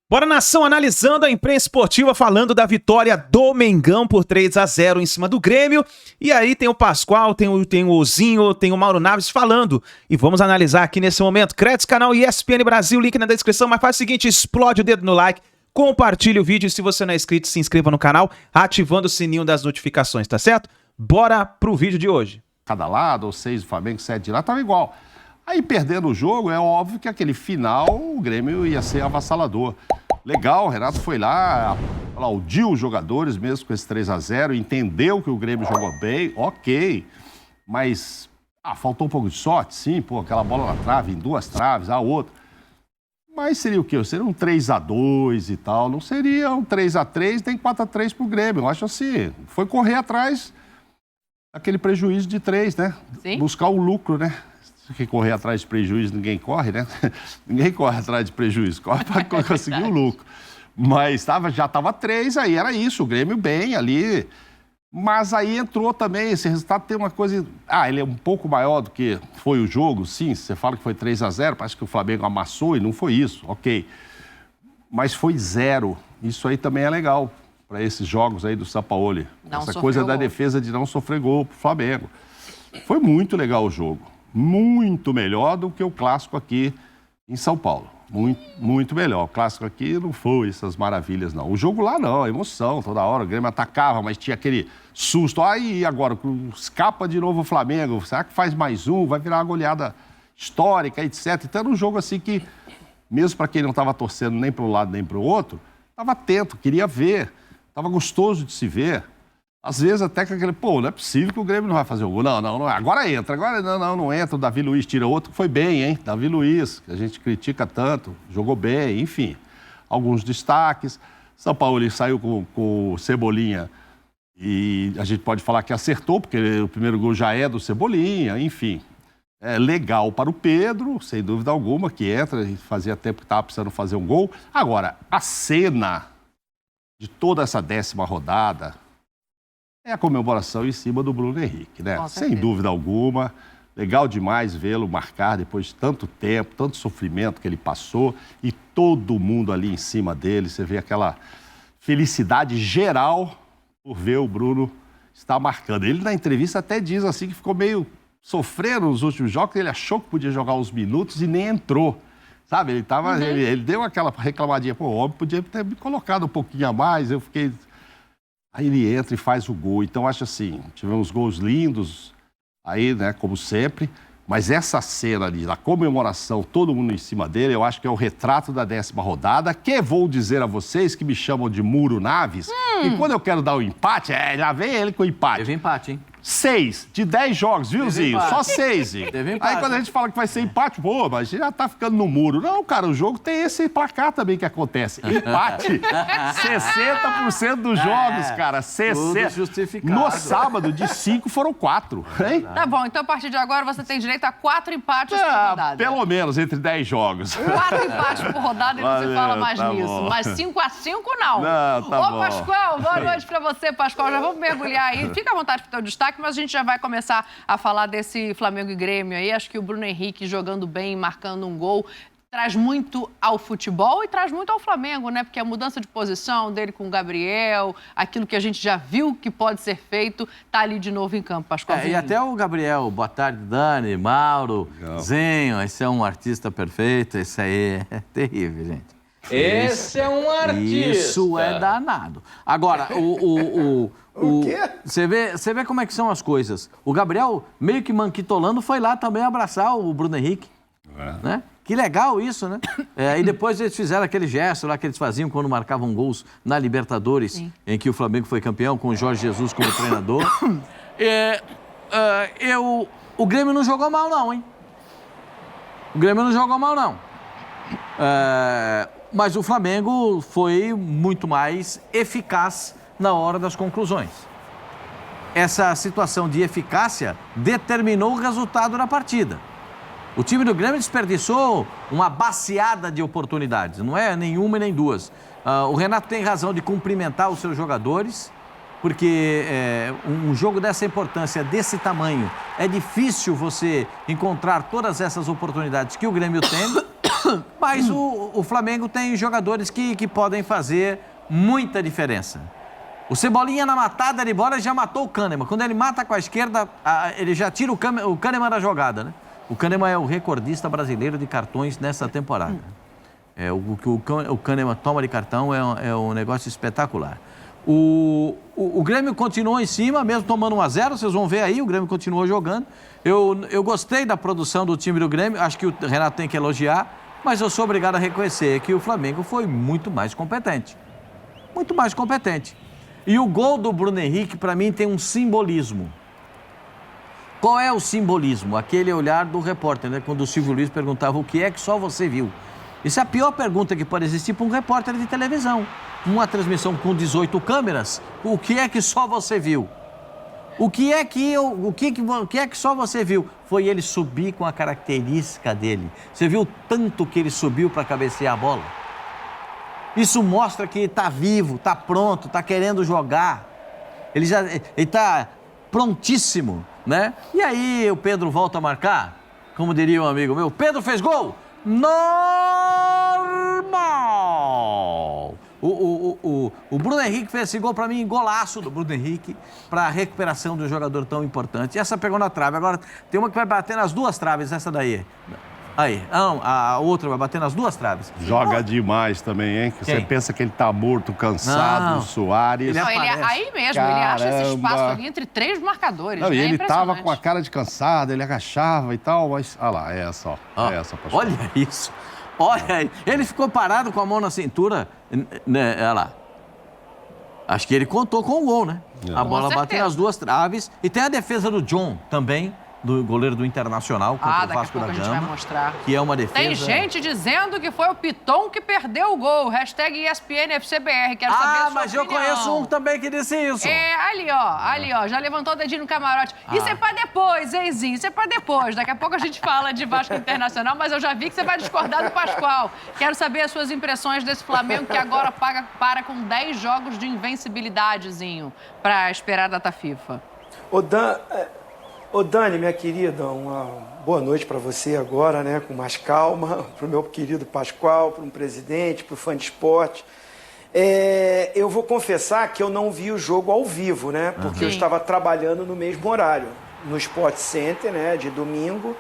Bora, nação, analisando a imprensa esportiva, falando da vitória do Mengão por 3-0 em cima do Grêmio. E aí tem o Pascoal, tem o Ozinho, tem o Mauro Naves falando. E vamos analisar aqui nesse momento. Créditos, canal ESPN Brasil, link na descrição. Mas faz o seguinte, explode o dedo no like, compartilhe o vídeo e se você não é inscrito, se inscreva no canal, ativando o sininho das notificações, tá certo? Bora pro vídeo de hoje. Cada lado, ou 6 do Flamengo, 7 de lá, tava igual. Aí, perdendo o jogo, é óbvio que aquele final o Grêmio ia ser avassalador. Legal, o Renato foi lá, aplaudiu os jogadores mesmo com esse 3-0, entendeu que o Grêmio jogou bem, ok. Mas, faltou um pouco de sorte, sim, aquela bola na trave, em 2 traves, a outra. Mas seria o quê? Seria um 3-2 e tal, não seria um 3-3, nem 4-3 pro Grêmio. Eu acho assim, foi correr atrás daquele prejuízo de 3, né? Sim. Buscar o lucro, né? Se correr atrás de prejuízo, ninguém corre, né? Ninguém corre atrás de prejuízo, corre para conseguir o lucro. Mas já estava 3, aí era isso, o Grêmio bem ali. Mas aí entrou também, esse resultado tem uma coisa... ele é um pouco maior do que foi o jogo, sim. Você fala que foi 3-0, parece que o Flamengo amassou e não foi isso, ok. Mas foi 0, isso aí também é legal para esses jogos aí do Sampaoli. Essa coisa da defesa de não sofrer gol pro Flamengo. Foi muito legal o jogo. Muito melhor do que o clássico aqui em São Paulo. Muito, muito melhor. O clássico aqui não foi essas maravilhas, não. O jogo lá não, emoção, toda hora. O Grêmio atacava, mas tinha aquele susto. Aí agora, escapa de novo o Flamengo. Será que faz mais um? Vai virar uma goleada histórica, etc. Então era um jogo assim que, mesmo para quem não estava torcendo nem para um lado nem para o outro, estava atento, queria ver. Estava gostoso de se ver. Às vezes até com aquele, não é possível que o Grêmio não vai fazer o gol. Não, agora entra. Agora não entra. O Davi Luiz tira outro que foi bem, hein? Davi Luiz, que a gente critica tanto, jogou bem, enfim. Alguns destaques. São Paulo saiu com o Cebolinha e a gente pode falar que acertou, porque o primeiro gol já é do Cebolinha, enfim. É legal para o Pedro, sem dúvida alguma, que entra e fazia tempo que estava precisando fazer um gol. Agora, a cena de toda essa 10ª rodada... é a comemoração em cima do Bruno Henrique, né? Sem dúvida alguma. Legal demais vê-lo marcar depois de tanto tempo, tanto sofrimento que ele passou e todo mundo ali em cima dele. Você vê aquela felicidade geral por ver o Bruno estar marcando. Ele na entrevista até diz assim que ficou meio sofrendo nos últimos jogos, ele achou que podia jogar uns minutos e nem entrou. Sabe, ele deu aquela reclamadinha, o homem podia ter me colocado um pouquinho a mais, eu fiquei... Aí ele entra e faz o gol. Então, acho assim, tivemos gols lindos aí, né, como sempre. Mas essa cena ali, da comemoração, todo mundo em cima dele, eu acho que é o retrato da 10ª rodada, que vou dizer a vocês que me chamam de Muro Naves, e quando eu quero dar o empate, já vem ele com o empate. Teve empate, hein? 6 de 10 jogos, viu, Zinho? Só 6, Zinho. Teve empate. Aí quando a gente fala que vai ser empate, mas já tá ficando no muro. Não, cara, o jogo tem esse placar também que acontece. Empate. 60% dos jogos, cara. 60. Justificado. No sábado, de 5 foram 4. Hein? Tá bom, então a partir de agora você tem direito a 4 empates por rodada. Pelo menos, entre 10 jogos. 4 empates por rodada e não se fala mais nisso. Bom. Mas 5-5 não. Não, tá bom. Pascoal, boa noite pra você, Pascoal. Já vamos mergulhar aí. Fica à vontade pro teu destaque, mas a gente já vai começar a falar desse Flamengo e Grêmio aí. Acho que o Bruno Henrique jogando bem, marcando um gol, traz muito ao futebol e traz muito ao Flamengo, né? Porque a mudança de posição dele com o Gabriel, aquilo que a gente já viu que pode ser feito, tá ali de novo em campo, Pascoal. E até o Gabriel, boa tarde, Dani, Mauro, Zenho, esse é um artista perfeito, esse aí é terrível, gente. Esse é um artista. Isso é danado. Agora, O quê? Você vê como é que são as coisas. O Gabriel, meio que manquitolando, foi lá também abraçar o Bruno Henrique. Né? Que legal isso, né? E depois eles fizeram aquele gesto lá que eles faziam quando marcavam gols na Libertadores, sim, em que o Flamengo foi campeão com o Jorge Jesus como treinador. O Grêmio não jogou mal, não, hein? O Grêmio não jogou mal, não. Mas o Flamengo foi muito mais eficaz na hora das conclusões. Essa situação de eficácia determinou o resultado da partida. O time do Grêmio desperdiçou uma baciada de oportunidades, não é nenhuma e nem duas. O Renato tem razão de cumprimentar os seus jogadores, porque um jogo dessa importância, desse tamanho, é difícil você encontrar todas essas oportunidades que o Grêmio tem. Mas o Flamengo tem jogadores que podem fazer muita diferença. O Cebolinha na matada de bola já matou o Kahneman. Quando ele mata com a esquerda, ele já tira o Kahneman da jogada, né? O Kahneman é o recordista brasileiro de cartões nessa temporada. O Kahneman toma de cartão é um negócio espetacular. O Grêmio continuou em cima, mesmo tomando 1-0, vocês vão ver aí, o Grêmio continuou jogando. Eu gostei da produção do time do Grêmio, acho que o Renato tem que elogiar, mas eu sou obrigado a reconhecer que o Flamengo foi muito mais competente. Muito mais competente. E o gol do Bruno Henrique, para mim, tem um simbolismo. Qual é o simbolismo? Aquele olhar do repórter, né? Quando o Silvio Luiz perguntava o que é que só você viu. Isso é a pior pergunta que pode existir para um repórter de televisão. Uma transmissão com 18 câmeras, o que é que só você viu? O que é que só você viu? Foi ele subir com a característica dele. Você viu tanto que ele subiu para cabecear a bola? Isso mostra que está vivo, está pronto, está querendo jogar. Ele está prontíssimo, né? E aí o Pedro volta a marcar, como diria um amigo meu, Pedro fez gol! Normal! O Bruno Henrique fez esse gol para mim, golaço do Bruno Henrique, para a recuperação de um jogador tão importante. E essa pegou na trave. Agora tem uma que vai bater nas duas traves, essa daí. Aí, não, a outra vai bater nas duas traves. Joga demais também, hein? Você pensa que ele tá morto, cansado, o Soares. Não, ele aí mesmo, Caramba. ele acha esse espaço ali entre três marcadores. Não, né? e ele tava Impressionante. com a cara de cansado, ele agachava e tal, mas... Olha lá, é essa, ó. É essa, pastor. Olha isso. Olha aí. Ele ficou parado com a mão na cintura, né? Olha lá. Acho que ele contou com o gol, né? A bola bateu nas duas traves. E tem a defesa do John também, do goleiro do Internacional contra o Vasco da a gente Gama, vai mostrar. que é uma defesa... Tem gente dizendo que foi o Piton que perdeu o gol. Hashtag ESPNFCBR. Quero saber a sua mas eu opinião. conheço um também que disse isso. É, ali, ó. Já levantou o dedinho no camarote. Isso é pra depois, hein, Zinho? Isso é pra depois. Daqui a pouco a gente fala de Vasco Internacional, mas eu já vi que você vai discordar do Pascoal. Quero saber as suas impressões desse Flamengo que agora para com 10 jogos de invencibilidade, Zinho, pra esperar a data FIFA. Ô Dani, minha querida, uma boa noite para você agora, né? Com mais calma, para o meu querido Pascoal, para um presidente, para o fã de esporte. Eu vou confessar que eu não vi o jogo ao vivo, né? Porque eu estava trabalhando no mesmo horário, no Sport Center, né? De domingo.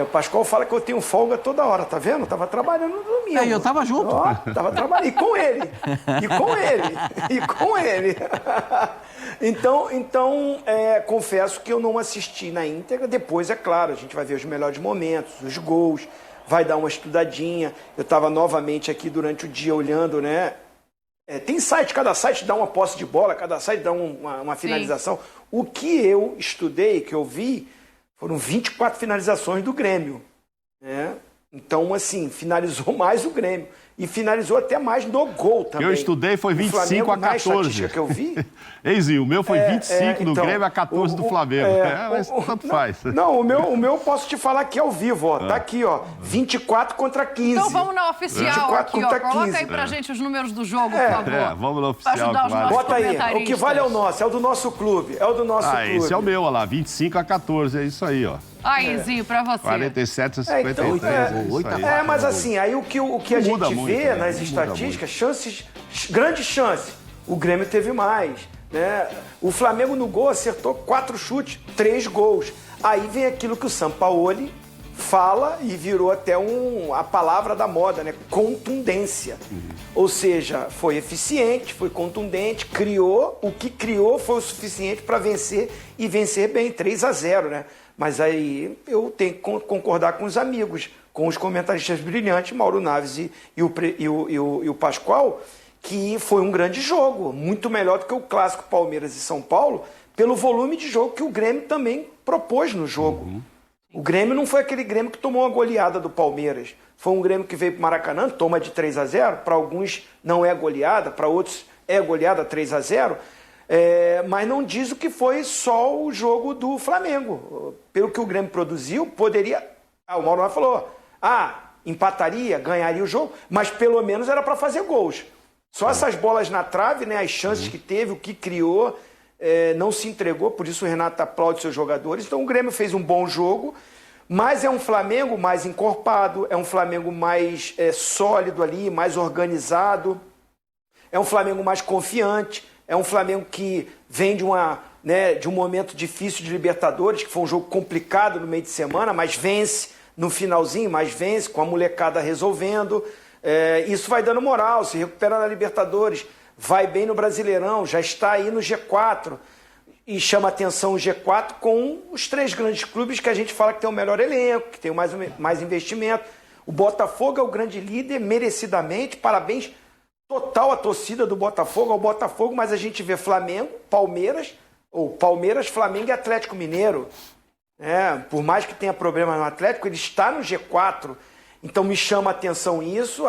O Pascoal fala que eu tenho folga toda hora, tá vendo? Eu tava trabalhando no domingo. Eu tava junto. Ó, tava trabalhando, e com ele. Então, confesso que eu não assisti na íntegra. Depois, é claro, a gente vai ver os melhores momentos, os gols, vai dar uma estudadinha. Eu estava novamente aqui durante o dia olhando, né? Tem site, cada site dá uma posse de bola, cada site dá uma finalização. Sim. O que eu estudei, que eu vi, foram 24 finalizações do Grêmio, né? Então, assim, finalizou mais o Grêmio. E finalizou até mais no gol também. Eu estudei, foi 25 a 14. Que eu vi. O meu foi 25 do Grêmio a 14 do Flamengo. Mas tanto faz. Não, o meu posso te falar aqui ao vivo, ó. Tá aqui, ó. 24 contra 15. Então vamos na oficial aqui, ó. Coloca aí pra gente os números do jogo, por favor. Vamos na Pra oficial. ajudar os nossos Bota aí, comentaristas. o que vale é o nosso, é o do nosso clube. É o do nosso clube. Esse é o meu, olha lá, 25 a 14, é isso aí, ó. Aí, Zinho, pra você. 47 a 53, mas assim, aí o que a gente vê nas né? estatísticas, grande chance. O Grêmio teve mais, né? O Flamengo no gol acertou 4 chutes, 3 gols. Aí vem aquilo que o Sampaoli fala e virou até a palavra da moda, né? Contundência. Ou seja, foi eficiente, foi contundente, o que criou foi o suficiente para vencer e vencer bem, 3-0, né? Mas aí eu tenho que concordar com os amigos, com os comentaristas brilhantes, Mauro Naves e o Pascoal, que foi um grande jogo, muito melhor do que o clássico Palmeiras e São Paulo, pelo volume de jogo que o Grêmio também propôs no jogo. O Grêmio não foi aquele Grêmio que tomou uma goleada do Palmeiras. Foi um Grêmio que veio para o Maracanã, toma de 3-0, para alguns não é goleada, para outros é goleada 3-0, mas não diz o que foi só o jogo do Flamengo. Pelo que o Grêmio produziu, poderia... o Mauro falou, empataria, ganharia o jogo, mas pelo menos era para fazer gols. Só essas bolas na trave, né, as chances que teve, o que criou, não se entregou, por isso o Renato aplaude seus jogadores. Então o Grêmio fez um bom jogo, Mas é um Flamengo mais encorpado, é um Flamengo mais sólido ali, mais organizado, é um Flamengo mais confiante, é um Flamengo que vem de um momento difícil de Libertadores, que foi um jogo complicado no meio de semana, mas vence no finalzinho, mas vence com a molecada resolvendo. Isso vai dando moral, se recupera na Libertadores, vai bem no Brasileirão, já está aí no G4. E chama atenção o G4 com os 3 grandes clubes que a gente fala que tem o melhor elenco, que tem mais investimento. O Botafogo é o grande líder, merecidamente. Parabéns total à torcida do Botafogo, ao Botafogo, mas a gente vê Flamengo, Palmeiras, Flamengo e Atlético Mineiro. Por mais que tenha problema no Atlético, ele está no G4. Então me chama a atenção isso,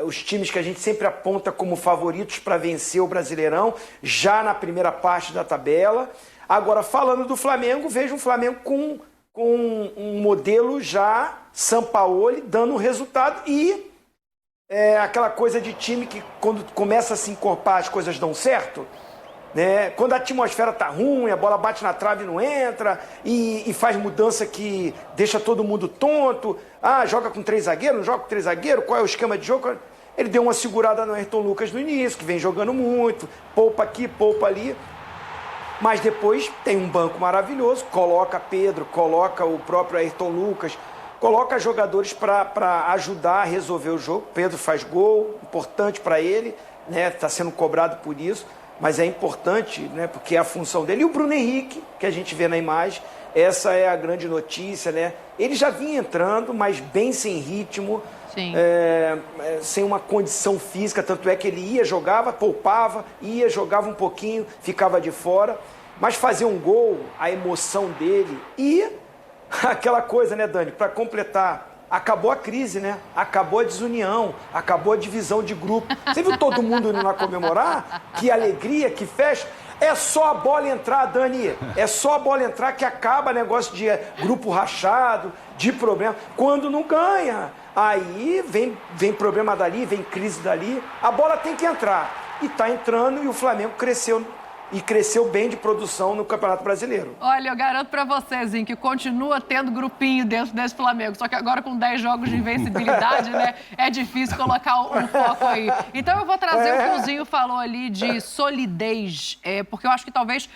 os times que a gente sempre aponta como favoritos para vencer o Brasileirão, já na primeira parte da tabela. Agora, falando do Flamengo, vejo um Flamengo com um modelo já Sampaoli dando resultado e aquela coisa de time que quando começa a se encorpar as coisas dão certo. Quando a atmosfera tá ruim, a bola bate na trave e não entra, e faz mudança que deixa todo mundo tonto. Joga com 3 zagueiros, não joga com 3 zagueiros, qual é o esquema de jogo? Ele deu uma segurada no Ayrton Lucas no início, que vem jogando muito, poupa aqui, poupa ali. Mas depois tem um banco maravilhoso, coloca Pedro, coloca o próprio Ayrton Lucas, coloca jogadores para ajudar a resolver o jogo. Pedro faz gol, importante para ele, tá sendo cobrado por isso. Mas é importante, porque é a função dele. E o Bruno Henrique, que a gente vê na imagem, essa é a grande notícia, Ele já vinha entrando, mas bem sem ritmo, sem uma condição física, tanto é que ele ia, jogava, poupava, jogava um pouquinho, ficava de fora. Mas fazer um gol, a emoção dele e aquela coisa, Dani, para completar, acabou a crise, Acabou a desunião, acabou a divisão de grupo. Você viu todo mundo indo lá comemorar? Que alegria, que festa. É só a bola entrar, Dani. É só a bola entrar que acaba negócio de grupo rachado, de problema. Quando não ganha, aí vem problema dali, vem crise dali. A bola tem que entrar. E tá entrando e o Flamengo cresceu. E cresceu bem de produção no Campeonato Brasileiro. Olha, eu garanto pra vocês, que continua tendo grupinho dentro desse Flamengo. Só que agora com 10 jogos de invencibilidade, é difícil colocar um foco aí. Então eu vou trazer o que o Zinho falou ali de solidez, porque eu acho que talvez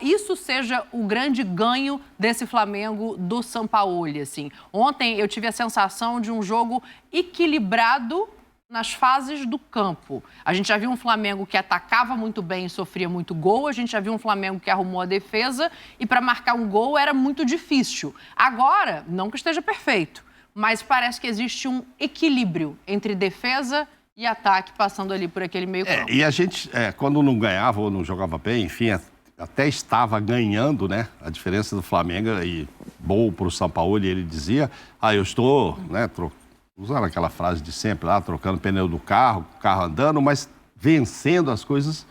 isso seja o grande ganho desse Flamengo do Sampaoli, assim. Ontem eu tive a sensação de um jogo equilibrado nas fases do campo. A gente já viu um Flamengo que atacava muito bem e sofria muito gol, a gente já viu um Flamengo que arrumou a defesa e para marcar um gol era muito difícil. Agora, não que esteja perfeito, mas parece que existe um equilíbrio entre defesa e ataque passando ali por aquele meio campo. E a gente, quando não ganhava ou não jogava bem, enfim, até estava ganhando, a diferença do Flamengo, e bom para o Sampaoli, ele dizia, eu estou, usando aquela frase de sempre lá, trocando pneu do carro, o carro andando, mas vencendo as coisas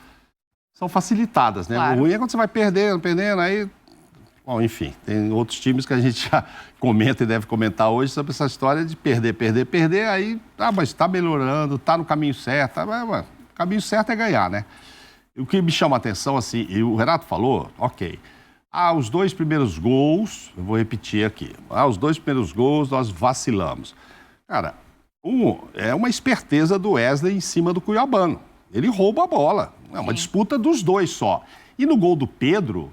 são facilitadas, Claro. O ruim é quando você vai perdendo, aí... Bom, enfim, tem outros times que a gente já comenta e deve comentar hoje sobre essa história de perder, aí... mas está melhorando, está no caminho certo, o caminho certo é ganhar, O que me chama a atenção, assim, e o Renato falou, ok... os 2 primeiros gols, eu vou repetir aqui, os 2 primeiros gols nós vacilamos. Cara, é uma esperteza do Wesley em cima do Cuiabano. Ele rouba a bola. É uma disputa dos 2 só. E no gol do Pedro,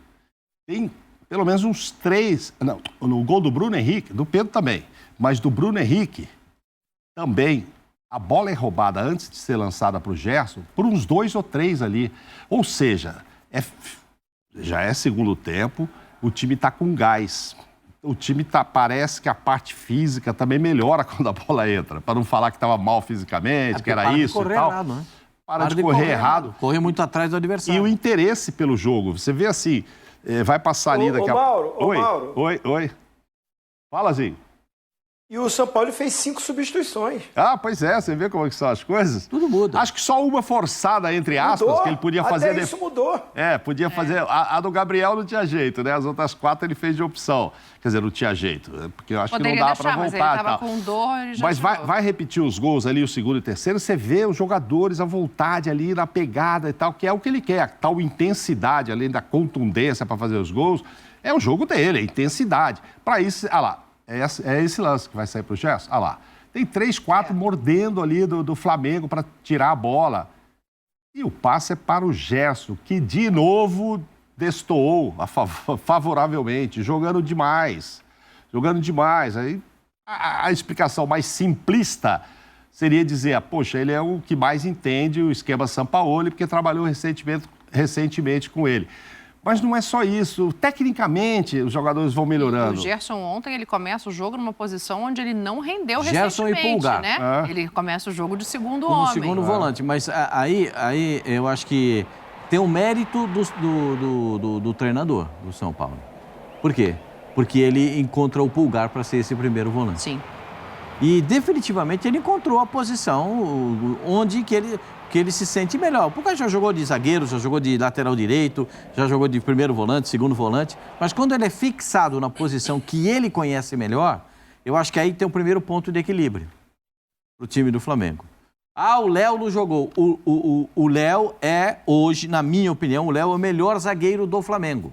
tem pelo menos uns 3... Não, no gol do Bruno Henrique, do Pedro também. Mas do Bruno Henrique, também, a bola é roubada antes de ser lançada para o Gerson, por uns 2 ou 3 ali. Ou seja, já é segundo tempo, o time está com gás. O time parece que a parte física também melhora quando a bola entra. Para não falar que estava mal fisicamente, que era isso e tal. Errado, Para de correr errado. Correr muito atrás do adversário. E o interesse pelo jogo. Você vê assim, vai passar ali daqui a pouco. Mauro. Oi. Fala, Zinho. E o São Paulo fez 5 substituições. Pois é, você vê como é que são as coisas? Tudo muda. Acho que só uma forçada, entre aspas, Mudou. que ele podia fazer... Até isso mudou. Podia fazer... A do Gabriel não tinha jeito, As outras 4 ele fez de opção. Quer dizer, não tinha jeito, porque eu acho que não dá para voltar. Mas ele estava com dor e já Mas vai repetir os gols ali, o segundo e terceiro, você vê os jogadores à vontade ali, na pegada e tal, que é o que ele quer, tal intensidade, além da contundência para fazer os gols, é o jogo dele, é intensidade. Para isso, é esse lance que vai sair para o Gerson. Olha lá. Tem 3, 4 mordendo ali do Flamengo para tirar a bola. E o passe é para o Gerson, que de novo destoou favoravelmente, jogando demais. Jogando demais. Aí a explicação mais simplista seria dizer, poxa, ele é o que mais entende o esquema Sampaoli, porque trabalhou recentemente com ele. Mas não é só isso. Tecnicamente, os jogadores vão melhorando. O Gerson ontem, ele começa o jogo numa posição onde ele não rendeu Gerson recentemente, e Pulgar. né? Ele começa o jogo de segundo Como homem. segundo volante. Mas aí eu acho que tem o mérito do treinador do São Paulo. Por quê? Porque ele encontra o Pulgar para ser esse primeiro volante. Sim. E definitivamente ele encontrou a posição onde que ele se sente melhor. O Pulgar já jogou de zagueiro, já jogou de lateral direito, já jogou de primeiro volante, segundo volante. Mas quando ele é fixado na posição que ele conhece melhor, eu acho que aí tem o primeiro ponto de equilíbrio para o time do Flamengo. O Léo não jogou. O Léo é, hoje, na minha opinião, o Léo é o melhor zagueiro do Flamengo.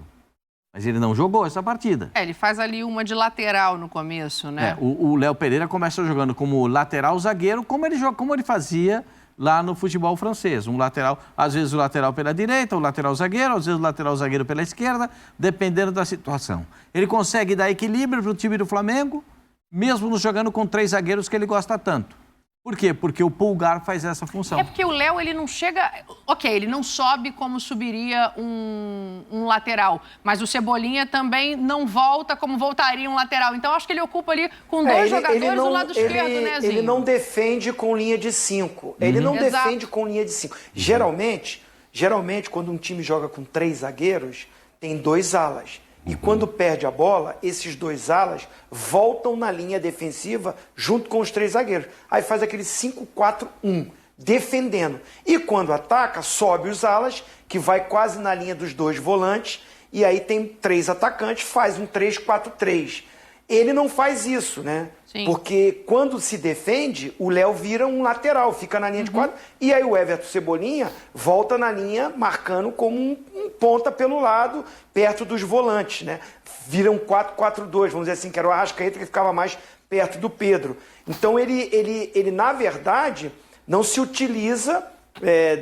Mas ele não jogou essa partida. Ele faz ali uma de lateral no começo, né? O Léo Pereira começa jogando como lateral zagueiro, como ele fazia lá no futebol francês. Um lateral, às vezes o lateral pela direita, o lateral zagueiro, às vezes o lateral zagueiro pela esquerda, dependendo da situação. Ele consegue dar equilíbrio para o time do Flamengo, mesmo jogando com 3 zagueiros que ele gosta tanto. Por quê? Porque o Pulgar faz essa função. É porque o Léo, ele não chega... Ok, ele não sobe como subiria um lateral, mas o Cebolinha também não volta como voltaria um lateral. Então, acho que ele ocupa ali com 2 jogadores do lado esquerdo, né, Zinho? Ele não defende com linha de 5. Ele não defende com linha de 5. Geralmente, quando um time joga com 3 zagueiros, tem 2 alas. E quando perde a bola, esses 2 alas voltam na linha defensiva junto com os 3 zagueiros. Aí faz aquele 5-4-1, defendendo. E quando ataca, sobe os alas, que vai quase na linha dos 2 volantes, e aí tem 3 atacantes, faz um 3-4-3. Ele não faz isso, né? Sim. Porque quando se defende, o Léo vira um lateral, fica na linha de 4, e aí o Everton Cebolinha volta na linha, marcando como um ponta pelo lado, perto dos volantes, né? Vira um 4-4-2, vamos dizer assim, que era o Arrascaeta que ficava mais perto do Pedro. Então ele na verdade, não se utiliza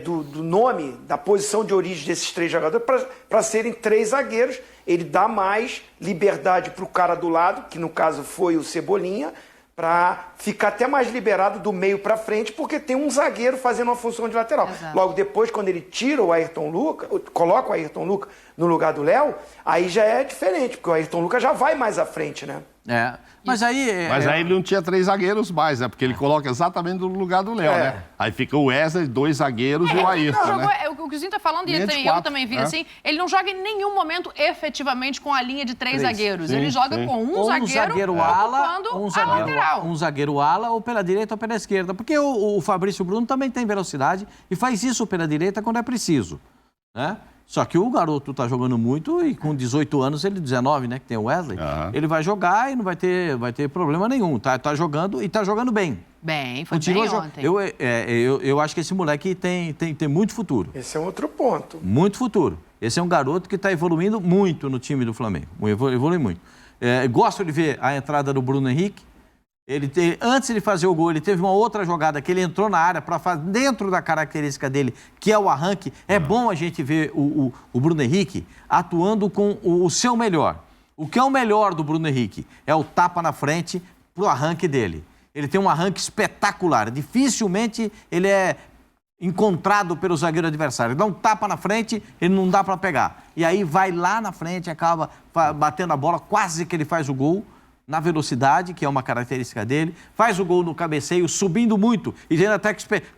do nome, da posição de origem desses 3 jogadores para serem 3 zagueiros. Ele dá mais liberdade para o cara do lado, que no caso foi o Cebolinha, para ficar até mais liberado do meio para frente, porque tem um zagueiro fazendo uma função de lateral. Exato. Logo depois, quando ele tira o Ayrton Lucas, coloca o Ayrton Lucas no lugar do Léo, aí já é diferente, porque o Ayrton Lucas já vai mais à frente, né? Mas aí ele não tinha 3 zagueiros mais, né? Porque ele coloca exatamente no lugar do Léo, né? Aí fica o Wesley, 2 zagueiros e o Ayrton, né? O que o Zinho tá falando, Linha de eu 4, também vi assim, ele não joga em nenhum momento efetivamente com a linha de 3 zagueiros. Ele joga com um zagueiro ala, ocupando a lateral. um zagueiro ala, ou pela direita ou pela esquerda. Porque o Fabrício Bruno também tem velocidade e faz isso pela direita quando é preciso, né? Só que o garoto tá jogando muito e com 18 anos, ele 19, né, que tem o Wesley, ele vai jogar e não vai ter problema nenhum. Tá jogando e tá jogando bem. Foi bem ontem. Eu acho que esse moleque tem muito futuro. Esse é outro ponto. Muito futuro. Esse é um garoto que está evoluindo muito no time do Flamengo. Evolui muito. Gosto de ver a entrada do Bruno Henrique. Antes de fazer o gol, ele teve uma outra jogada que ele entrou na área para fazer dentro da característica dele, que é o arranque. É bom a gente ver o Bruno Henrique atuando com o seu melhor. O que é o melhor do Bruno Henrique? É o tapa na frente pro arranque dele. Ele tem um arranque espetacular. Dificilmente ele é encontrado pelo zagueiro adversário. Ele dá um tapa na frente, ele não dá para pegar. E aí vai lá na frente, acaba batendo a bola, quase que ele faz o gol. Na velocidade, que é uma característica dele, faz o gol no cabeceio, subindo muito e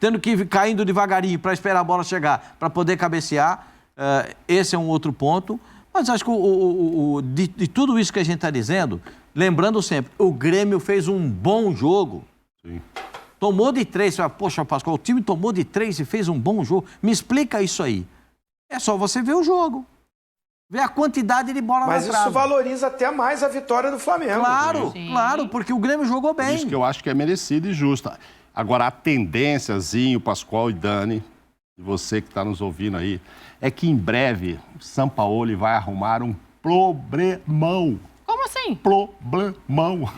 tendo que ir caindo devagarinho para esperar a bola chegar, para poder cabecear. Esse é um outro ponto. Mas acho que de tudo isso que a gente está dizendo, lembrando sempre, o Grêmio fez um bom jogo. Sim. Tomou de 3. Poxa, Pascoal, o time tomou de 3 e fez um bom jogo. Me explica isso aí. É só você ver o jogo. Ver a quantidade de bola na trave. Mas isso valoriza até mais a vitória do Flamengo. Claro, porque o Grêmio jogou bem. Por isso que eu acho que é merecido e justo. Agora, a tendência, Zinho, Pascoal e Dani, e você que está nos ouvindo aí, é que em breve o Sampaoli vai arrumar um problemão. Como assim? Problemão.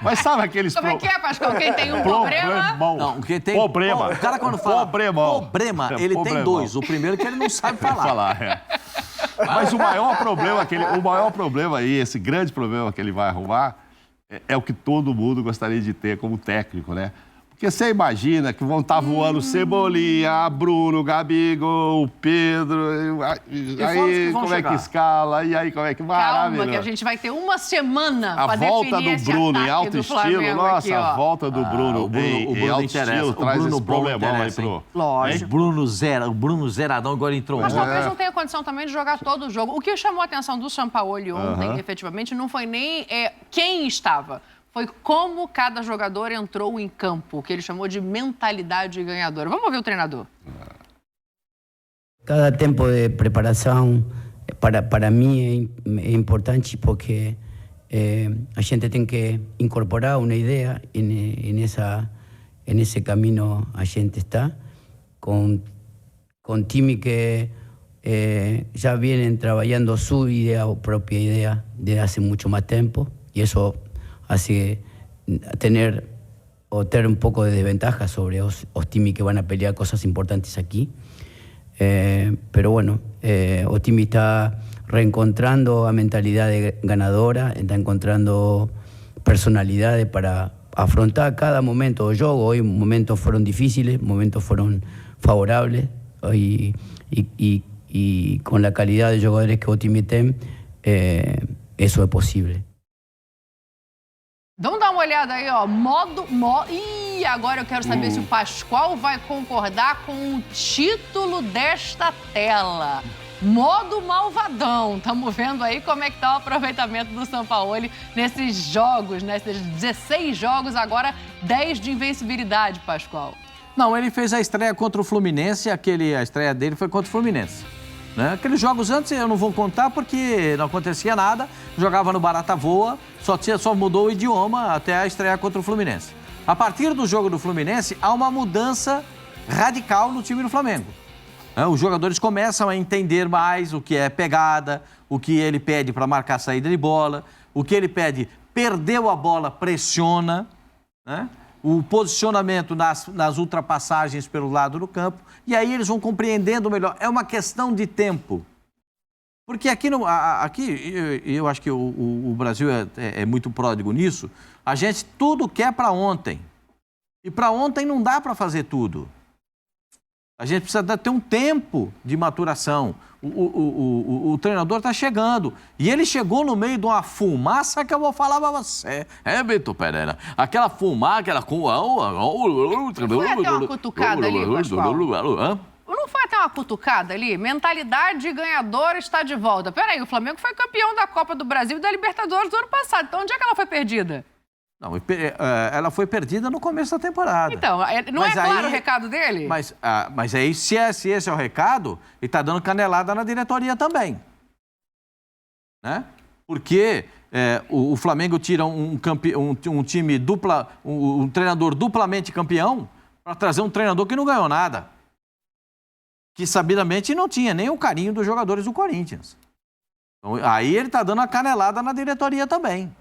Mas sabe aqueles... Como é que é, Pascoal? Quem tem um problema... Não, quem tem... Problema. O cara quando fala problema, ele tem Problemão. dois. O primeiro é que ele não sabe falar. Mas o maior problema aí, esse grande problema que ele vai arrumar, é o que todo mundo gostaria de ter como técnico, né? Porque você imagina que vão estar voando Cebolinha, Bruno, Gabigol, Pedro, aí como é que escala, e aí como é que... Calma, que a gente vai ter uma semana para definir volta do Bruno em alto estilo, nossa, aqui, a volta do Bruno em alto estilo traz esse problemão aí pro... Lógico. O Bruno zeradão agora entrou. Mas talvez não tenha condição também de jogar todo o jogo. O que chamou a atenção do Sampaoli ontem, efetivamente, não foi nem quem estava. Foi como cada jogador entrou em campo, que ele chamou de mentalidade ganhadora. Vamos ouvir o treinador. Cada tempo de preparação, para mim, é importante porque a gente tem que incorporar uma ideia nesse caminho a gente está, com time que já vêm trabalhando sua ideia, própria ideia, desde há muito mais tempo, e isso hace ter un poco de desventaja sobre los timis que van a pelear cosas importantes aquí. Pero bueno, o time está reencontrando a mentalidade ganadora, está encontrando personalidades para afrontar cada momento do jogo. Hoy momentos fueron difíciles, momentos fueron favorables, y con la calidad de jugadores que o time tem, eso es posible. Vamos dar uma olhada aí, ó. Ih, agora eu quero saber se o Pascoal vai concordar com o título desta tela. Modo malvadão. Estamos vendo aí como é que tá o aproveitamento do Sampaoli nesses jogos, nesses 16 jogos, agora 10 de invencibilidade, Pascoal. Não, ele fez a estreia contra o Fluminense, a estreia dele foi contra o Fluminense. Né? Aqueles jogos antes eu não vou contar porque não acontecia nada, jogava no Barata Voa, só mudou o idioma até a estreia contra o Fluminense. A partir do jogo do Fluminense, há uma mudança radical no time do Flamengo. Os jogadores começam a entender mais o que é pegada, o que ele pede para marcar a saída de bola, o que ele pede, perdeu a bola, pressiona, né? O posicionamento nas ultrapassagens pelo lado do campo, e aí eles vão compreendendo melhor. É uma questão de tempo. Porque aqui eu acho que o Brasil é muito pródigo nisso, a gente tudo quer para ontem. E para ontem não dá para fazer tudo. A gente precisa ter um tempo de maturação. O treinador está chegando. E ele chegou no meio de uma fumaça que eu vou falar para você. Beto Pereira. Aquela fumaça, aquela... Não foi até uma cutucada ali, Pascoal? Não foi até uma cutucada ali? Mentalidade ganhadora está de volta. Peraí, o Flamengo foi campeão da Copa do Brasil e da Libertadores do ano passado. Então onde é que ela foi perdida? Não, ela foi perdida no começo da temporada. Então, não é claro o recado dele? Mas aí, se esse é o recado, ele está dando canelada na diretoria também. Né? Porque o Flamengo tira um time um treinador duplamente campeão para trazer um treinador que não ganhou nada. Que sabidamente não tinha nem o carinho dos jogadores do Corinthians. Então, aí ele está dando a canelada na diretoria também.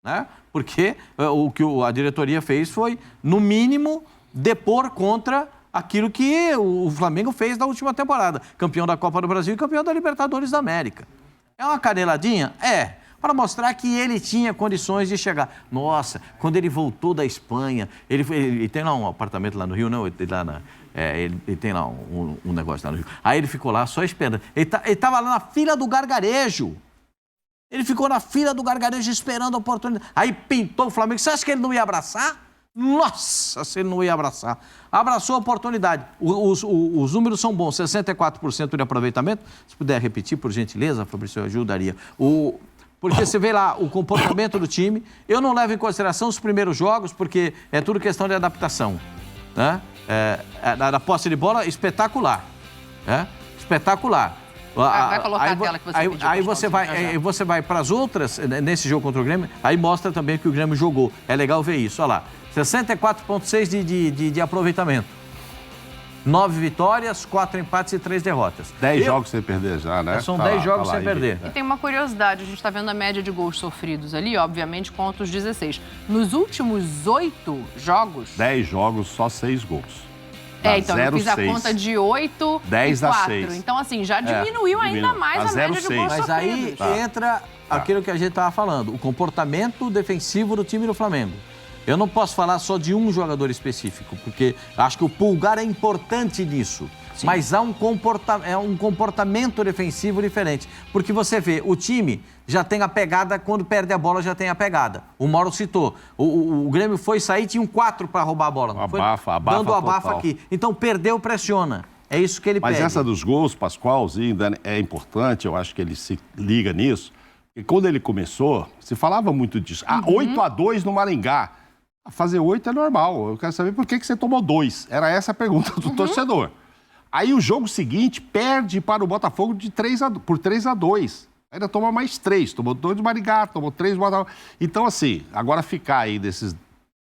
Né? Porque o que a diretoria fez foi, no mínimo, depor contra aquilo que o Flamengo fez na última temporada. Campeão da Copa do Brasil e campeão da Libertadores da América. É uma caneladinha? Para mostrar que ele tinha condições de chegar. Nossa, quando ele voltou da Espanha, ele tem lá um apartamento lá no Rio, não? Ele tem lá um negócio lá no Rio. Aí ele ficou lá só esperando. Ele estava lá na fila do gargarejo. Ele ficou na fila do gargarejo esperando a oportunidade. Aí pintou o Flamengo. Você acha que ele não ia abraçar? Nossa, se ele não ia abraçar. Abraçou a oportunidade. Os números são bons. 64% de aproveitamento. Se puder repetir, por gentileza, Fabrício, eu ajudaria. Porque você vê lá o comportamento do time. Eu não levo em consideração os primeiros jogos, porque é tudo questão de adaptação. Né? Na posse de bola, espetacular. Espetacular. Vai colocar a tela que você pediu. Aí você vai para as outras, nesse jogo contra o Grêmio, aí mostra também que o Grêmio jogou. É legal ver isso, olha lá. 64,6% de aproveitamento. 9 vitórias, 4 empates e 3 derrotas. 10 jogos sem perder já, né? São 10 jogos sem perder. E tem uma curiosidade, a gente está vendo a média de gols sofridos ali, obviamente, contra os 16. Nos últimos 8 jogos... 10 jogos, só 6 gols. Então eu fiz a conta de 8 10 e 4. a 6. Então, assim, já diminuiu ainda mais a média de gols Mas aí sofridos. entra aquilo que a gente estava falando, o comportamento defensivo do time do Flamengo. Eu não posso falar só de um jogador específico, porque acho que o Pulgar é importante nisso. Sim. Mas há um comportamento defensivo diferente. Porque você vê, o time já tem a pegada, quando perde a bola já tem a pegada. O Mauro citou, o Grêmio foi sair, tinha um 4 para roubar a bola. Não abafa dando total. abafa aqui. Então perdeu, pressiona. É isso que ele pede. Mas essa dos gols, Pascoalzinho, é importante, eu acho que ele se liga nisso. E quando ele começou, se falava muito disso. 8-2 no Maringá. Fazer 8 é normal. Eu quero saber por que você tomou 2. Era essa a pergunta do torcedor. Aí o jogo seguinte perde para o Botafogo por 3-2. Ainda toma mais 3. Tomou 2 do Maringá, tomou 3 do Botafogo. Então, assim, agora ficar aí desses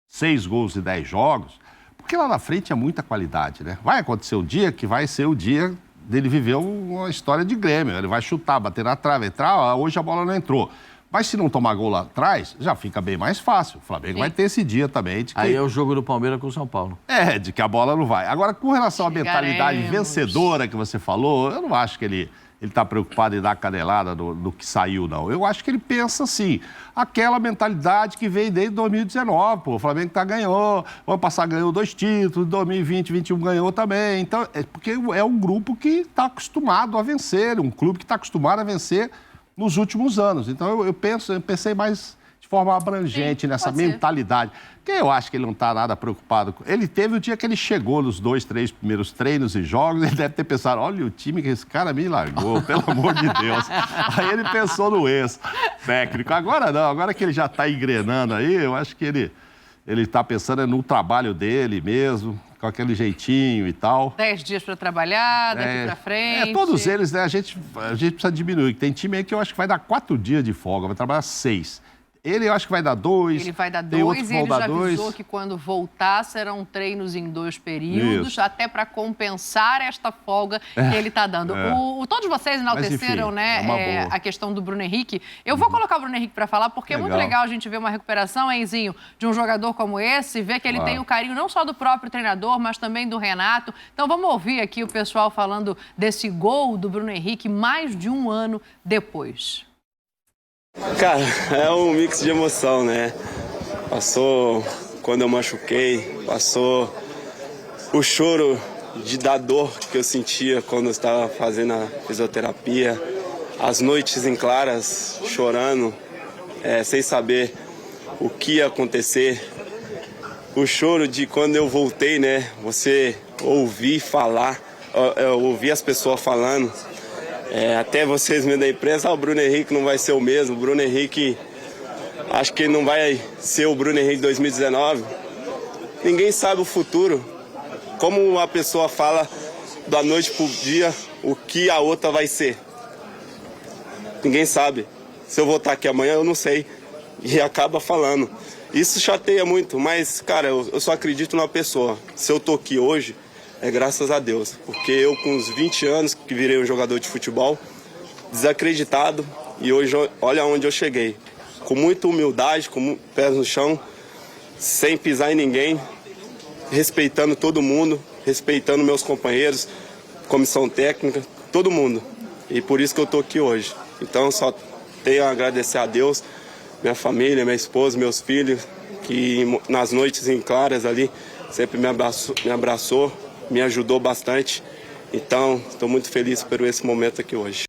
6 gols e 10 jogos, porque lá na frente é muita qualidade, né? Vai acontecer um dia que vai ser o dia dele viver uma história de Grêmio. Ele vai chutar, bater na trave, entrar, hoje a bola não entrou. Mas se não tomar gol lá atrás, já fica bem mais fácil. O Flamengo vai ter esse dia também. De que... Aí é o jogo do Palmeiras com o São Paulo. De que a bola não vai. Agora, com relação à mentalidade vencedora que você falou, eu não acho que ele está preocupado em dar canelada no que saiu, não. Eu acho que ele pensa assim, aquela mentalidade que veio desde 2019, pô. O Flamengo ganhou, o ano passado ganhou 2 títulos, 2020, 2021 ganhou também. Então, porque é um grupo que está acostumado a vencer, um clube que está acostumado a vencer nos últimos anos. Então, eu pensei mais de forma abrangente nessa mentalidade. Porque eu acho que ele não está nada preocupado. Ele teve o dia que ele chegou nos 2, 3 primeiros treinos e jogos, ele deve ter pensado, olha o time que esse cara me largou, pelo amor de Deus. Aí ele pensou no ex-técnico. Agora não, agora que ele já está engrenando aí, eu acho que ele está pensando no trabalho dele mesmo, com aquele jeitinho e tal. 10 dias para trabalhar, daqui para frente. Todos eles, né? A gente precisa diminuir. Tem time aí que eu acho que vai dar 4 dias de folga, vai trabalhar 6. Ele, eu acho que vai dar 2. Ele vai dar 2 e ele já avisou que quando voltar serão treinos em 2 períodos, até para compensar esta folga que ele está dando. Todos vocês enalteceram, né, a questão do Bruno Henrique. Eu vou colocar o Bruno Henrique para falar, porque é muito legal a gente ver uma recuperação, Enzinho, de um jogador como esse, ver que ele tem o carinho não só do próprio treinador, mas também do Renato. Então vamos ouvir aqui o pessoal falando desse gol do Bruno Henrique mais de um ano depois. Cara, é um mix de emoção, né? Passou quando eu machuquei, passou o choro da dor que eu sentia quando eu estava fazendo a fisioterapia, as noites em claras chorando, sem saber o que ia acontecer, o choro de quando eu voltei, né? Você ouvir falar, ouvir as pessoas falando. Até vocês mesmo da imprensa, o Bruno Henrique não vai ser o mesmo. O Bruno Henrique, acho que ele não vai ser o Bruno Henrique de 2019. Ninguém sabe o futuro. Como a pessoa fala da noite pro dia o que a outra vai ser. Ninguém sabe. Se eu vou estar aqui amanhã, eu não sei. E acaba falando. Isso chateia muito, mas, cara, eu só acredito numa pessoa. Se eu tô aqui hoje, é graças a Deus, porque eu com uns 20 anos que virei um jogador de futebol, desacreditado, e hoje olha onde eu cheguei. Com muita humildade, com pés no chão, sem pisar em ninguém, respeitando todo mundo, respeitando meus companheiros, comissão técnica, todo mundo. E por isso que eu tô aqui hoje. Então só tenho a agradecer a Deus, minha família, minha esposa, meus filhos, que nas noites em claras ali sempre me abraçou, me ajudou bastante. Então, estou muito feliz por esse momento aqui hoje.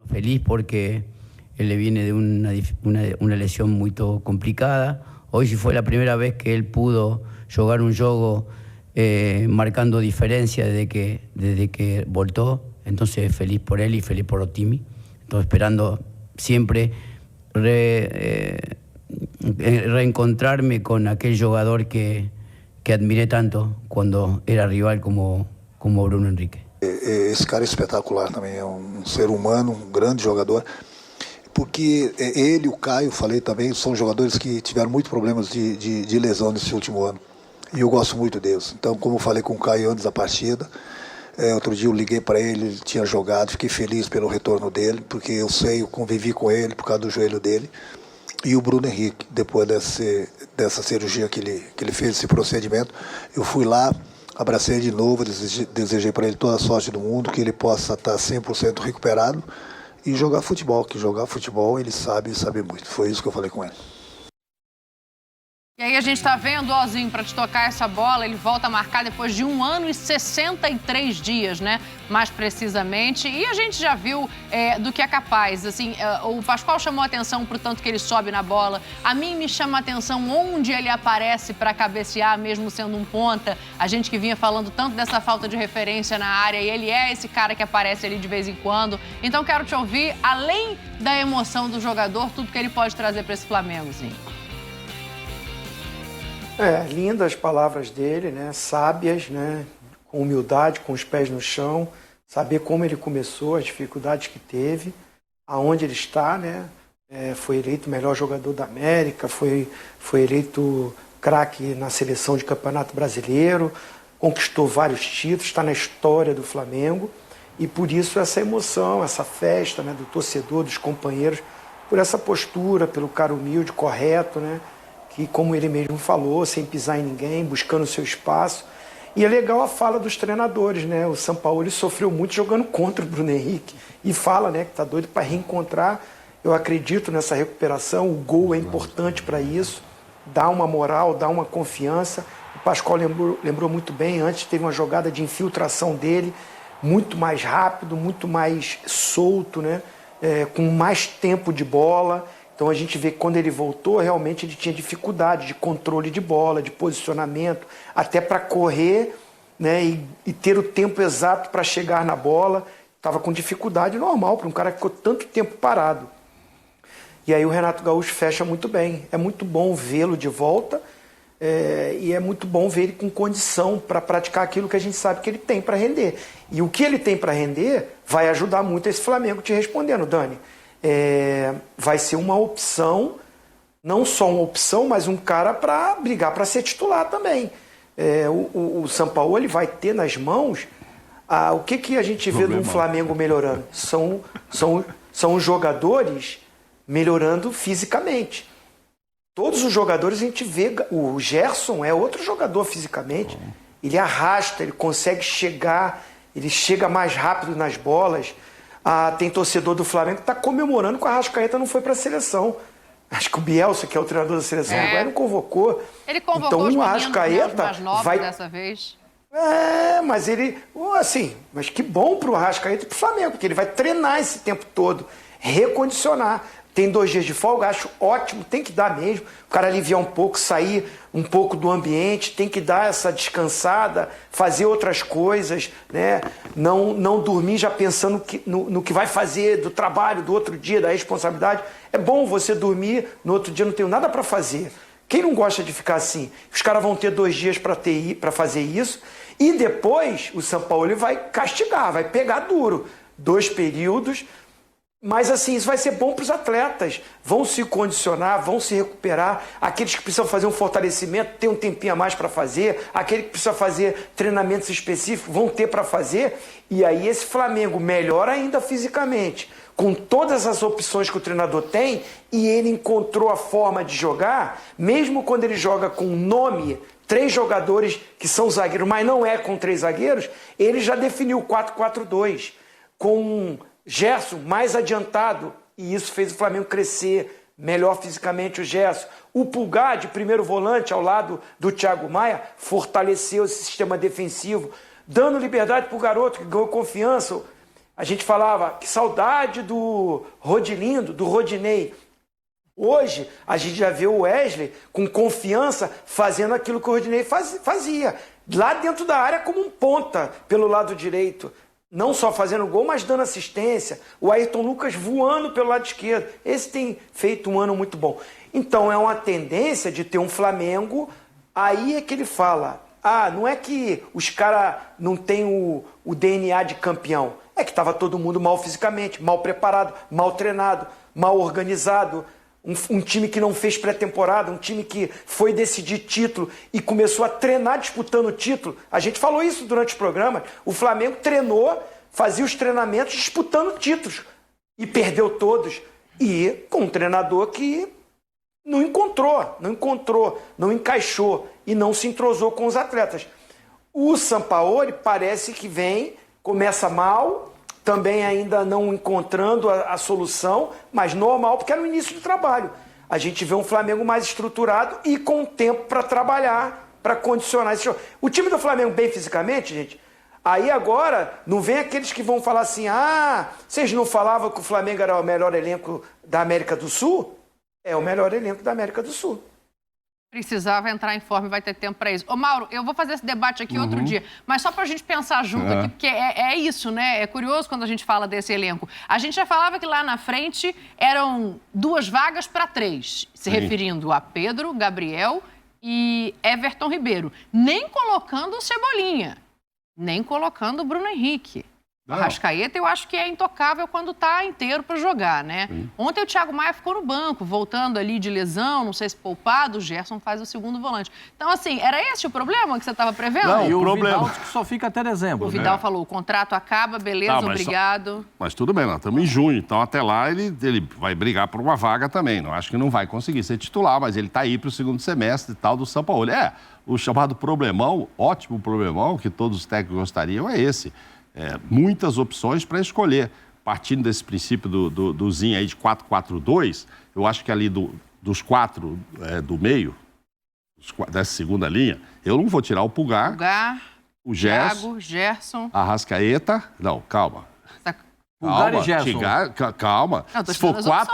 Feliz porque él viene de una lesión muy complicada. Hoy fue la primera vez que él pudo jugar un juego marcando diferencia desde que voltó. Entonces, feliz por él y feliz por Otimi. Entonces, esperando siempre reencontrarme con aquel jugador que admiré tanto quando era rival como Bruno Henrique. Esse cara é espetacular também, é um ser humano, um grande jogador, porque ele e o Caio, falei também, são jogadores que tiveram muitos problemas de lesão nesse último ano. E eu gosto muito deles. Então, como eu falei com o Caio antes da partida, outro dia eu liguei para ele, ele tinha jogado, fiquei feliz pelo retorno dele, porque eu convivi com ele por causa do joelho dele. E o Bruno Henrique, depois dessa cirurgia que ele fez, esse procedimento, eu fui lá, abracei de novo, desejei para ele toda a sorte do mundo, que ele possa estar 100% recuperado e jogar futebol, que jogar futebol ele sabe muito. Foi isso que eu falei com ele. E aí a gente tá vendo, Ozinho, para te tocar essa bola, ele volta a marcar depois de 1 ano e 63 dias, né? Mais precisamente. E a gente já viu do que é capaz. Assim, o Pascoal chamou a atenção pro tanto que ele sobe na bola. A mim me chama a atenção onde ele aparece para cabecear, mesmo sendo um ponta. A gente que vinha falando tanto dessa falta de referência na área, e ele é esse cara que aparece ali de vez em quando. Então quero te ouvir, além da emoção do jogador, tudo que ele pode trazer para esse Flamengozinho. Lindas as palavras dele, né? Sábias, né? Com humildade, com os pés no chão, saber como ele começou, as dificuldades que teve, aonde ele está, né? Foi eleito o melhor jogador da América, foi eleito craque na seleção de Campeonato Brasileiro, conquistou vários títulos, está na história do Flamengo, e por isso essa emoção, essa festa, né? Do torcedor, dos companheiros, por essa postura, pelo cara humilde, correto, né? Que, como ele mesmo falou, sem pisar em ninguém, buscando o seu espaço. E é legal a fala dos treinadores, né? O Sampaoli sofreu muito jogando contra o Bruno Henrique e fala, né, que está doido para reencontrar. Eu acredito nessa recuperação, o gol é importante para isso, dá uma moral, dá uma confiança. O Pascoal lembrou muito bem, antes teve uma jogada de infiltração dele, muito mais rápido, muito mais solto, né? Com mais tempo de bola. Então a gente vê que quando ele voltou, realmente ele tinha dificuldade de controle de bola, de posicionamento, até para correr, né, e ter o tempo exato para chegar na bola. Estava com dificuldade normal para um cara que ficou tanto tempo parado. E aí o Renato Gaúcho fecha muito bem. É muito bom vê-lo de volta e é muito bom ver ele com condição para praticar aquilo que a gente sabe que ele tem para render. E o que ele tem para render vai ajudar muito esse Flamengo, te respondendo, Dani. Vai ser uma opção, não só uma opção, mas um cara para brigar para ser titular também. O Sampaoli vai ter nas mãos o que a gente vê no Flamengo melhorando? São os jogadores melhorando fisicamente. Todos os jogadores a gente vê, o Gerson é outro jogador fisicamente, ele arrasta, ele consegue chegar, ele chega mais rápido nas bolas. Tem torcedor do Flamengo que está comemorando que o Arrascaeta não foi para a seleção. Acho que o Bielsa, que é o treinador da seleção, agora não convocou. Ele convocou então, os Arrascaeta mais novos dessa vez. Mas ele... Assim, mas que bom para o Arrascaeta e para o Flamengo, porque ele vai treinar esse tempo todo, recondicionar. Tem 2 dias de folga, acho ótimo, tem que dar mesmo. O cara aliviar um pouco, sair um pouco do ambiente, tem que dar essa descansada, fazer outras coisas, né? Não dormir já pensando no que vai fazer, do trabalho, do outro dia, da responsabilidade. É bom você dormir, no outro dia não tenho nada para fazer. Quem não gosta de ficar assim? Os caras vão ter 2 dias para fazer isso e depois o Sampaoli vai castigar, vai pegar duro. 2 períodos... Mas assim, isso vai ser bom para os atletas. Vão se condicionar, vão se recuperar. Aqueles que precisam fazer um fortalecimento, ter um tempinho a mais para fazer. Aqueles que precisam fazer treinamentos específicos, vão ter para fazer. E aí esse Flamengo melhora ainda fisicamente, com todas as opções que o treinador tem, e ele encontrou a forma de jogar, mesmo quando ele joga com nome, 3 jogadores que são zagueiros, mas não é com 3 zagueiros, ele já definiu o 4-4-2, com Gerson mais adiantado, e isso fez o Flamengo crescer, melhor fisicamente o Gerson. O Pulgar, de primeiro volante, ao lado do Thiago Maia, fortaleceu esse sistema defensivo, dando liberdade para o garoto que ganhou confiança. A gente falava, que saudade do Rodilindo, do Rodinei. Hoje, a gente já vê o Wesley com confiança fazendo aquilo que o Rodinei fazia. Lá dentro da área como um ponta, pelo lado direito. Não só fazendo gol, mas dando assistência. O Ayrton Lucas voando pelo lado esquerdo. Esse tem feito um ano muito bom. Então, é uma tendência de ter um Flamengo. Aí é que ele fala, não é que os caras não têm o DNA de campeão. É que estava todo mundo mal fisicamente, mal preparado, mal treinado, mal organizado. um time que não fez pré-temporada, um time que foi decidir título e começou a treinar disputando o título. A gente falou isso durante o programa. O Flamengo treinou, fazia os treinamentos disputando títulos e perdeu todos. E com um treinador que não encaixou e não se entrosou com os atletas. O Sampaoli parece que começa mal, também ainda não encontrando a solução, mas normal, porque é no início do trabalho. A gente vê um Flamengo mais estruturado e com tempo para trabalhar, para condicionar esse jogo. O time do Flamengo bem fisicamente, gente, aí agora não vem aqueles que vão falar assim, vocês não falavam que o Flamengo era o melhor elenco da América do Sul? É o melhor elenco da América do Sul. Precisava entrar em forma e vai ter tempo para isso. Ô, Mauro, eu vou fazer esse debate aqui outro dia, mas só para a gente pensar junto aqui, porque é isso, né? É curioso quando a gente fala desse elenco. A gente já falava que lá na frente eram 2 vagas para 3, se referindo a Pedro, Gabriel e Everton Ribeiro. Nem colocando o Cebolinha, nem colocando o Bruno Henrique. O Arrascaeta eu acho que é intocável quando tá inteiro para jogar, né? Ontem o Thiago Maia ficou no banco, voltando ali de lesão, não sei se poupado, o Gerson faz o segundo volante. Então, assim, era esse o problema que você estava prevendo? Não, e o Vidal que só fica até dezembro. O Vidal falou, o contrato acaba, beleza, obrigado. Mas tudo bem, nós estamos em junho, então até lá ele vai brigar por uma vaga também. Não acho que não vai conseguir ser titular, mas ele está aí para o segundo semestre e tal do Sampaoli. O chamado problemão, ótimo problemão, que todos os técnicos gostariam, é esse. Muitas opções para escolher. Partindo desse princípio do Zinho aí de 4-4-2, eu acho que ali dos 4 do meio, dessa segunda linha, eu não vou tirar o Pulgar, o Gerson, Arrascaeta. Não, calma. Pulgar e Gerson. Calma. Não, se for 4...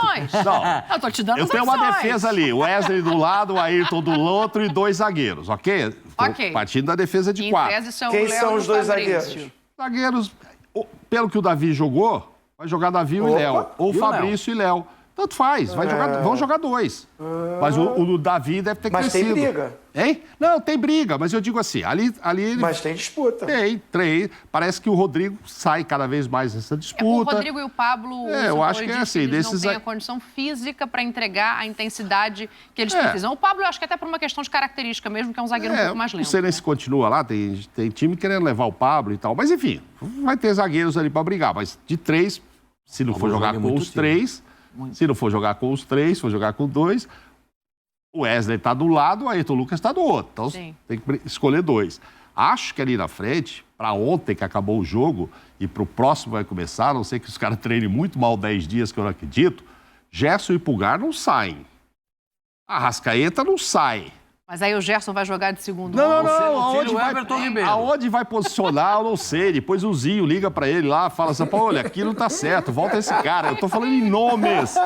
Eu tô te dando as opções. Eu tenho uma defesa ali, o Wesley do lado, o Ayrton do outro e 2 zagueiros, ok? Partindo da defesa de 4. Quem são os 2 zagueiros? Zagueiros, pelo que o Davi jogou, vai jogar Davi e Léo. Ou Fabrício e Léo. Tanto faz, vão jogar 2. Mas o Davi deve ter crescido. Mas tem briga. Hein? Não, tem briga, mas eu digo assim, ali... Mas tem disputa. Tem. Parece que o Rodrigo sai cada vez mais nessa disputa. O Rodrigo e o Pablo, eu acho que é assim. Eles não têm a condição física para entregar a intensidade que eles precisam. O Pablo, eu acho que até por uma questão de característica mesmo, que é um zagueiro um pouco mais lento. Não sei nem se continua lá, tem time querendo levar o Pablo e tal. Mas enfim, vai ter zagueiros ali para brigar. Mas de 3, se não for jogar com os 3... Se não for jogar com os 3, for jogar com 2, o Wesley está do lado, o Ayrton Lucas está do outro. Então, tem que escolher 2. Acho que ali na frente, para ontem que acabou o jogo, e para o próximo vai começar, a não ser que os caras treinem muito mal 10 dias, que eu não acredito, Gerson e Pulgar não saem. Arrascaeta não sai. Mas aí o Gerson vai jogar de segundo. Não. Aonde vai posicionar, eu não sei. Depois o Zinho liga pra ele lá, fala assim, olha, aqui não tá certo, volta esse cara. Eu tô falando em nomes.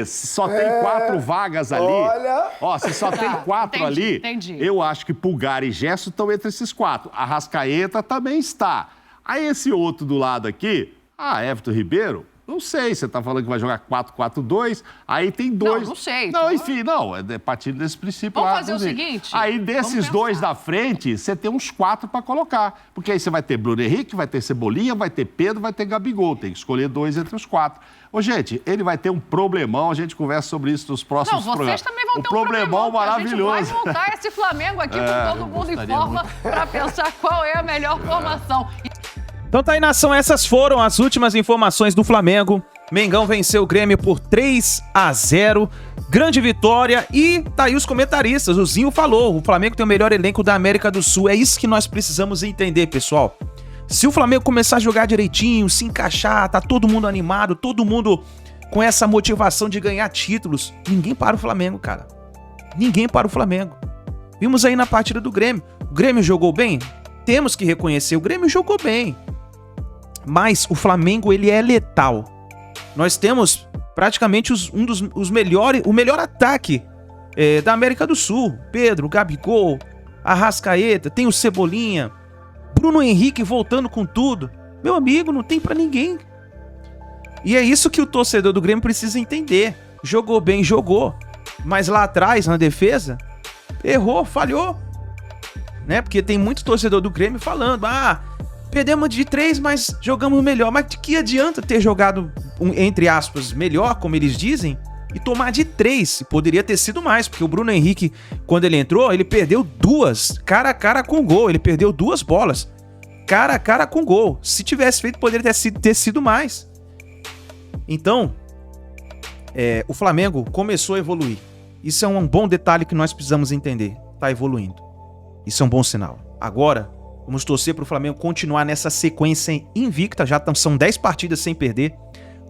Só tem 4 vagas ali. Olha. Se só tem 4 ali, eu acho que Pulgar e Gerson estão entre esses 4. Arrascaeta também está. Aí esse outro do lado aqui, Everton Ribeiro, não sei, você tá falando que vai jogar 4-4-2, aí tem 2... Não sei. Não, enfim, é partindo desse princípio Vamos lá. fazer o seguinte... Aí desses 2 da frente, você tem uns 4 para colocar. Porque aí você vai ter Bruno Henrique, vai ter Cebolinha, vai ter Pedro, vai ter Gabigol. Tem que escolher 2 entre os 4. Ô, gente, ele vai ter um problemão, a gente conversa sobre isso nos próximos programas. Vocês também vão ter um problemão maravilhoso. A gente vai montar esse Flamengo aqui com todo mundo em forma para pensar qual é a melhor formação. Então tá aí, nação, essas foram as últimas informações do Flamengo. Mengão venceu o Grêmio por 3-0, grande vitória, e tá aí os comentaristas, o Zinho falou, o Flamengo tem o melhor elenco da América do Sul, é isso que nós precisamos entender, pessoal. Se o Flamengo começar a jogar direitinho, se encaixar, tá todo mundo animado, todo mundo com essa motivação de ganhar títulos, ninguém para o Flamengo, cara. Ninguém para o Flamengo. Vimos aí na partida do Grêmio, o Grêmio jogou bem? Temos que reconhecer, o Grêmio jogou bem. Mas o Flamengo, ele é letal. Nós temos praticamente o melhor ataque da América do Sul. Pedro, Gabigol, Arrascaeta, tem o Cebolinha, Bruno Henrique voltando com tudo. Meu amigo, não tem pra ninguém. E é isso que o torcedor do Grêmio precisa entender. Jogou bem, jogou. Mas lá atrás, na defesa, errou, falhou. Né? Porque tem muito torcedor do Grêmio falando, perdemos de 3, mas jogamos melhor. Mas de que adianta ter jogado, entre aspas, melhor, como eles dizem, e tomar de 3. Poderia ter sido mais, porque o Bruno Henrique, quando ele entrou, ele perdeu 2 cara a cara com gol. Ele perdeu 2 bolas cara a cara com gol. Se tivesse feito, poderia ter sido mais. Então, o Flamengo começou a evoluir. Isso é um bom detalhe que nós precisamos entender. Tá evoluindo. Isso é um bom sinal. Agora, vamos torcer para o Flamengo continuar nessa sequência invicta. Já são 10 partidas sem perder.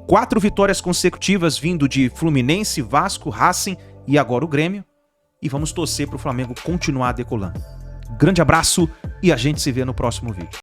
4 vitórias consecutivas vindo de Fluminense, Vasco, Racing e agora o Grêmio. E vamos torcer para o Flamengo continuar decolando. Grande abraço e a gente se vê no próximo vídeo.